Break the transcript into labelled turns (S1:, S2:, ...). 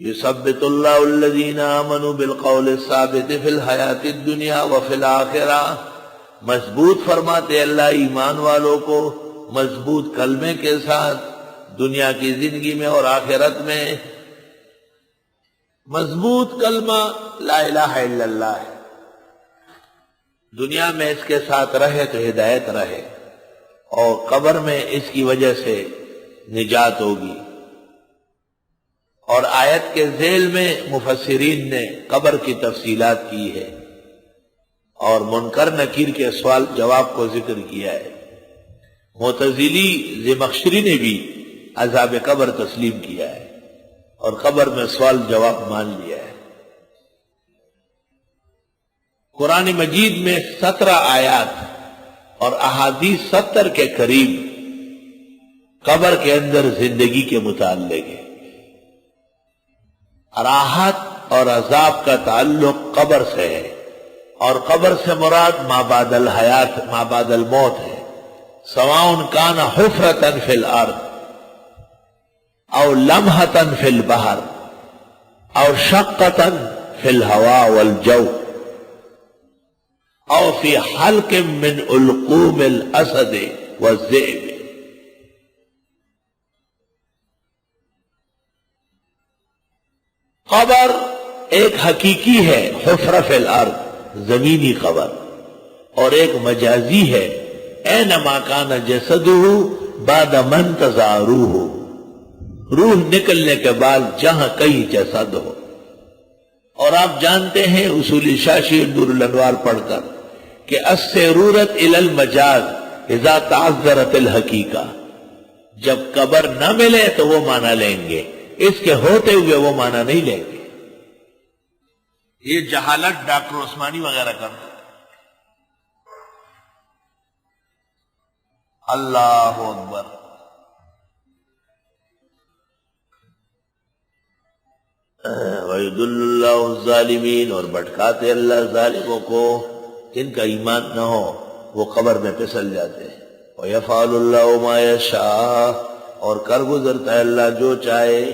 S1: یثبت اللہ الذین آمنوا بالقول الثابت فی الحیات الدنیا وفی الآخرہ، مضبوط فرماتے اللہ ایمان والوں کو مضبوط کلمے کے ساتھ دنیا کی زندگی میں اور آخرت میں۔ مضبوط کلمہ لا الہ الا اللہ ہے، دنیا میں اس کے ساتھ رہے تو ہدایت رہے، اور قبر میں اس کی وجہ سے نجات ہوگی۔ اور آیت کے ذیل میں مفسرین نے قبر کی تفصیلات کی ہے اور منکر نکیر کے سوال جواب کو ذکر کیا ہے۔ معتزلی زمخشری نے بھی عذاب قبر تسلیم کیا ہے اور قبر میں سوال جواب مان لیا ہے۔ قرآن مجید میں 17 آیات اور احادیث 70 کے قریب قبر کے اندر زندگی کے متعلق ہے۔ راحت اور عذاب کا تعلق قبر سے ہے، اور قبر سے مراد ما بعد الحیات، ما بعد الموت ہے۔ سواء کان حفرۃ فی الارض او لمحۃ فی البحر او شقۃ فی الہواء والجو او فی حلق من علقوم الاسد والذئب۔ قبر ایک حقیقی ہے حفرہ فی الارض، زمینی قبر، اور ایک مجازی ہے اینما کان جسدہ بعد من تزاروہ، روح نکلنے کے بعد جہاں کہیں جسد ہو۔ اور آپ جانتے ہیں اصول شاشی نور الانوار پڑھ کر کہ السیرورت الی المجاز اذا تعذرت الحقیقہ، جب قبر نہ ملے تو وہ معنی لیں گے، اس کے ہوتے ہوئے وہ معنی نہیں لیں گے۔ یہ جہالت ڈاکٹر عثمانی وغیرہ کرتے۔ اللہ اکبر۔ وَيُضِلُّ اللَّهُ الظَّالِمِينَ، اور بھٹکاتے اللہ ظالموں کو، جن کا ایمان نہ ہو وہ قبر میں پھسل جاتے ہیں۔ وَيَفْعَلُ اللَّهُ مَا يَشَاءُ، اور کر گزرتا ہے اللہ جو چاہے۔